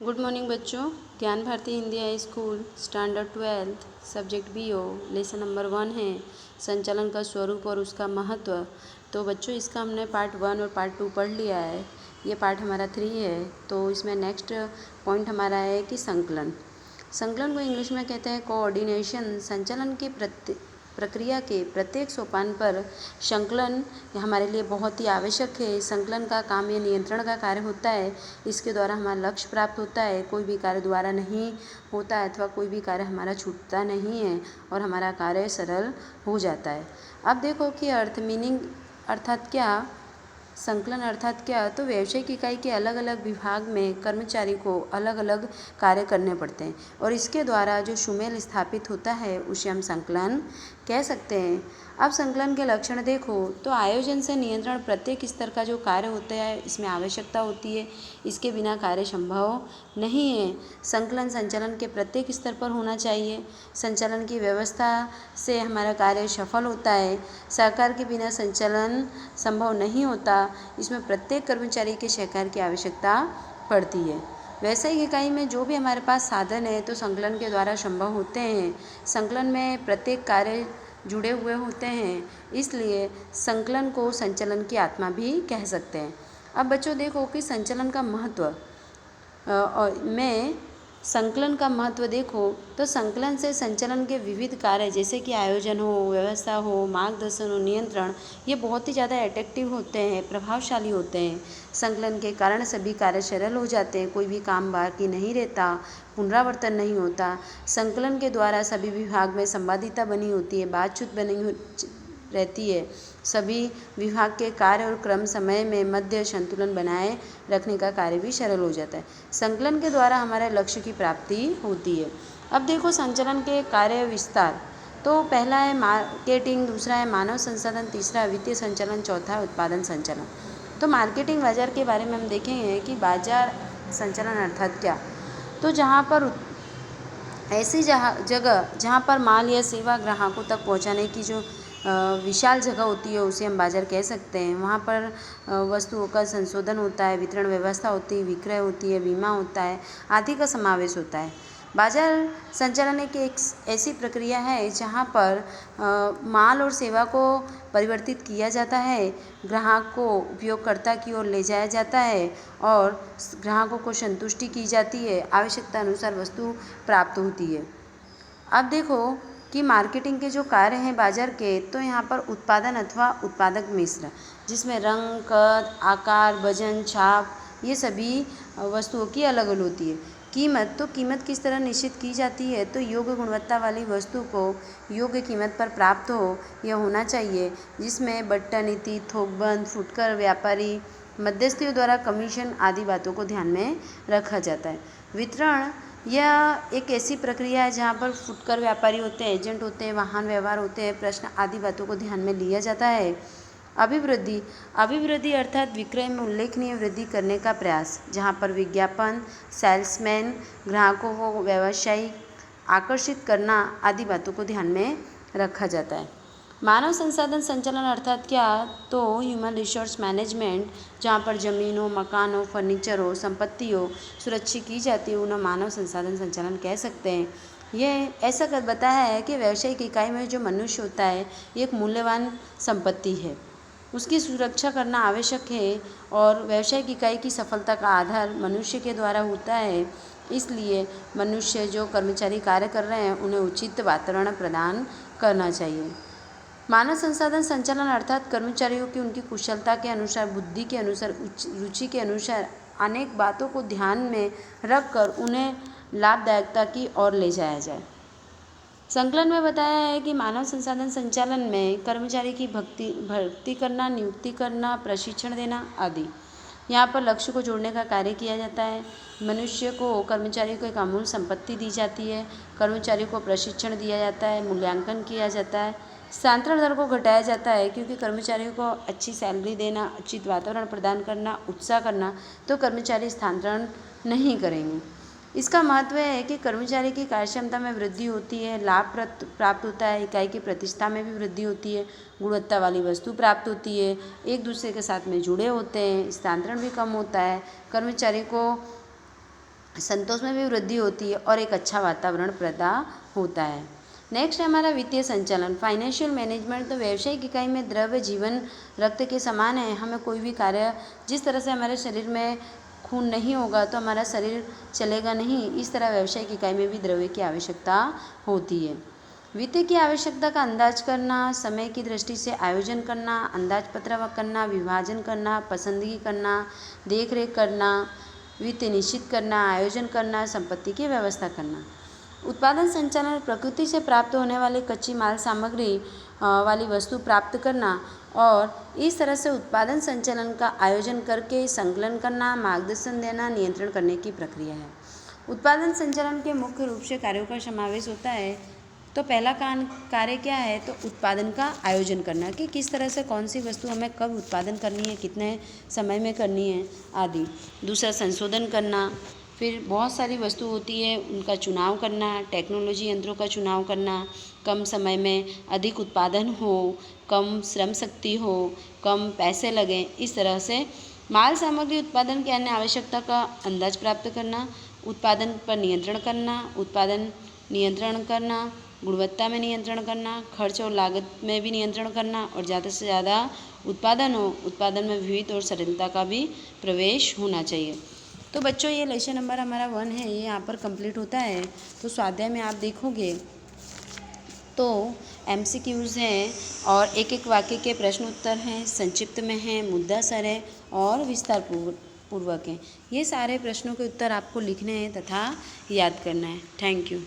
Good morning बच्चों। Gyan Bharati Hindi high school standard 12 subject BO lesson number 1 है संचालन का स्वरूप और उसका महत्व। तो बच्चों इसका हमने पार्ट 1 और पार्ट 2 पढ़ लिया है। ये पार्ट हमारा 3 है। तो इसमें नेक्स्ट पॉइंट हमारा है कि संकलन। संकलन को इंग्लिश में कहते हैं कोऑर्डिनेशन। संचालन की प्रक्रिया के प्रत्येक सोपान पर संकलन हमारे लिए बहुत ही आवश्यक है। संकलन का काम ये नियंत्रण का कार्य होता है। इसके द्वारा हमारा लक्ष्य प्राप्त होता है। कोई भी कार्य द्वारा नहीं होता है अथवा कोई भी कार्य हमारा छूटता नहीं है और हमारा कार्य सरल हो जाता है। अब देखो कि मीनिंग अर्थात क्या, संकलन अर्थात क्या। तो व्यावसायिक इकाई के अलग अलग विभाग में कर्मचारी को अलग अलग कार्य करने पड़ते हैं और इसके द्वारा जो सुमेल स्थापित होता है उसे हम संकलन कह सकते हैं। अब संकलन के लक्षण देखो तो आयोजन से नियंत्रण प्रत्येक स्तर का जो कार्य होता है इसमें आवश्यकता होती है। इसके बिना कार्य संभव नहीं है। संकलन संचालन के प्रत्येक स्तर पर होना चाहिए। संचालन की व्यवस्था से हमारा कार्य सफल होता है। सहकार के बिना संचालन संभव नहीं होता। इसमें प्रत्येक कर्मचारी के सहकार की आवश्यकता पड़ती है। व्यावसायिक इकाई में जो भी हमारे पास साधन है तो संकलन के द्वारा संभव होते हैं। संकलन में प्रत्येक कार्य जुड़े हुए होते हैं, इसलिए संकलन को संचालन की आत्मा भी कह सकते हैं। अब बच्चों देखो कि संचालन का महत्व में संकलन का महत्व देखो तो संकलन से संचालन के विविध कार्य जैसे कि आयोजन हो, व्यवस्था हो, मार्गदर्शन हो, नियंत्रण, ये बहुत ही ज़्यादा अट्रैक्टिव होते हैं, प्रभावशाली होते हैं। संकलन के कारण सभी कार्य सरल हो जाते हैं। कोई भी काम बाकी नहीं रहता, पुनरावर्तन नहीं होता। संकलन के द्वारा सभी विभाग में संवादिता बनी होती है, बातचीत बनी रहती है। सभी विभाग के कार्य और क्रम समय में मध्य संतुलन बनाए रखने का कार्य भी सरल हो जाता है। संकलन के द्वारा हमारे लक्ष्य की प्राप्ति होती है। अब देखो संचालन के कार्य विस्तार। तो पहला है मार्केटिंग, दूसरा है मानव संसाधन, तीसरा वित्तीय संचालन, चौथा है उत्पादन संचालन। तो मार्केटिंग बाजार के बारे में हम देखेंगे कि बाजार संचालन अर्थात क्या। तो जहाँ पर ऐसी जगह जहाँ पर माल या सेवा ग्राहकों तक पहुँचाने की जो विशाल जगह होती है उसे हम बाजार कह सकते हैं। वहाँ पर वस्तुओं का संशोधन होता है, वितरण व्यवस्था होती है, विक्रय होती है, बीमा होता है, आदि का समावेश होता है। बाजार संचालन एक ऐसी प्रक्रिया है जहाँ पर माल और सेवा को परिवर्तित किया जाता है, ग्राहक को उपयोगकर्ता की ओर ले जाया जाता है और ग्राहकों को संतुष्टि की जाती है, आवश्यकता अनुसार वस्तु प्राप्त होती है। अब देखो कि मार्केटिंग के जो कार्य हैं बाजार के, तो यहाँ पर उत्पादन अथवा उत्पादक मिश्र जिसमें रंग, कद, आकार, वजन, छाप ये सभी वस्तुओं की अलग अलग होती है। कीमत, तो कीमत किस तरह निश्चित की जाती है। तो योग्य गुणवत्ता वाली वस्तु को योग्य कीमत पर प्राप्त हो यह होना चाहिए, जिसमें बट्टा नीति, थोकबंद, फुटकर व्यापारी, मध्यस्थियों द्वारा कमीशन आदि बातों को ध्यान में रखा जाता है। वितरण यह एक ऐसी प्रक्रिया है जहाँ पर फुटकर व्यापारी होते हैं, एजेंट होते हैं, वाहन व्यवहार होते हैं, प्रश्न आदि बातों को ध्यान में लिया जाता है। अभिवृद्धि अर्थात विक्रय में उल्लेखनीय वृद्धि करने का प्रयास, जहाँ पर विज्ञापन, सेल्समैन, ग्राहकों को व्यवसायिक आकर्षित करना आदि बातों को ध्यान में रखा जाता है। मानव संसाधन संचालन अर्थात क्या। तो ह्यूमन रिसोर्स मैनेजमेंट, जहाँ पर ज़मीन हो, मकान हो, फर्नीचर हो, संपत्ति हो सुरक्षित की जाती है, उन्हें मानव संसाधन संचालन कह सकते हैं। यह ऐसा कर बताया है कि व्यावसायिक इकाई में जो मनुष्य होता है ये एक मूल्यवान संपत्ति है, उसकी सुरक्षा करना आवश्यक है और व्यावसायिक इकाई की सफलता का आधार मनुष्य के द्वारा होता है। इसलिए मनुष्य जो कर्मचारी कार्य कर रहे हैं उन्हें उचित वातावरण प्रदान करना चाहिए। मानव संसाधन संचालन अर्थात कर्मचारियों की उनकी कुशलता के अनुसार, बुद्धि के अनुसार, रुचि के अनुसार अनेक बातों को ध्यान में रखकर उन्हें लाभदायकता की ओर ले जाया जाए। संकलन में बताया है कि मानव संसाधन संचालन में कर्मचारी की भर्ती करना, नियुक्ति करना, प्रशिक्षण देना आदि। यहाँ पर लक्ष्य को जोड़ने का कार्य किया जाता है। मनुष्य को, कर्मचारी को एक अमूल्य संपत्ति दी जाती है। कर्मचारी को प्रशिक्षण दिया जाता है, मूल्यांकन किया जाता है, स्थानांतरण दर को घटाया जाता है, क्योंकि कर्मचारियों को अच्छी सैलरी देना, उचित वातावरण प्रदान करना, उत्साह करना, तो कर्मचारी स्थानांतरण नहीं करेंगे। इसका महत्व है कि कर्मचारी की कार्यक्षमता में वृद्धि होती है, लाभ प्राप्त होता है, इकाई की प्रतिष्ठा में भी वृद्धि होती है, गुणवत्ता वाली वस्तु प्राप्त होती है, एक दूसरे के साथ में जुड़े होते हैं, स्थानांतरण भी कम होता है, कर्मचारी को संतोष में भी वृद्धि होती है और एक अच्छा वातावरण पैदा होता है। नेक्स्ट है हमारा वित्तीय संचालन, फाइनेंशियल मैनेजमेंट। तो व्यावसायिक इकाई में द्रव्य जीवन रक्त के समान है। हमें कोई भी कार्य, जिस तरह से हमारे शरीर में खून नहीं होगा तो हमारा शरीर चलेगा नहीं, इस तरह व्यावसायिक इकाई में भी द्रव्य की आवश्यकता होती है। वित्त की आवश्यकता का अंदाज करना, समय की दृष्टि से आयोजन करना, अंदाज पत्र करना, विभाजन करना, पसंदगी करना, देख रेख करना, वित्त निश्चित करना, आयोजन करना, संपत्ति की व्यवस्था करना। उत्पादन संचालन, प्रकृति से प्राप्त होने वाली कच्ची माल सामग्री वाली वस्तु प्राप्त करना और इस तरह से उत्पादन संचालन का आयोजन करके संकलन करना, मार्गदर्शन देना, नियंत्रण करने की प्रक्रिया है। उत्पादन संचालन के मुख्य रूप से कार्यों का समावेश होता है। तो पहला कार्य क्या है, तो उत्पादन का आयोजन करना कि किस तरह से कौन सी वस्तु हमें कब उत्पादन करनी है, कितने समय में करनी है आदि। दूसरा संशोधन करना, फिर बहुत सारी वस्तु होती है उनका चुनाव करना, टेक्नोलॉजी यंत्रों का चुनाव करना, कम समय में अधिक उत्पादन हो, कम श्रम शक्ति हो, कम पैसे लगें, इस तरह से माल सामग्री उत्पादन की अन्य आवश्यकता का अंदाज प्राप्त करना, उत्पादन पर नियंत्रण करना, उत्पादन नियंत्रण करना, गुणवत्ता में नियंत्रण करना, खर्च और लागत में भी नियंत्रण करना और ज़्यादा से ज़्यादा उत्पादन हो, उत्पादन में विविध और सरलता का भी प्रवेश होना चाहिए। तो बच्चों ये लेसन नंबर हमारा 1 है, ये यहाँ पर कंप्लीट होता है। तो स्वाध्याय में आप देखोगे तो MCQs हैं और एक एक वाक्य के प्रश्न उत्तर हैं, संक्षिप्त में हैं, मुद्दा सर है और विस्तार पूर्वक हैं। ये सारे प्रश्नों के उत्तर आपको लिखने हैं तथा याद करना है। Thank you.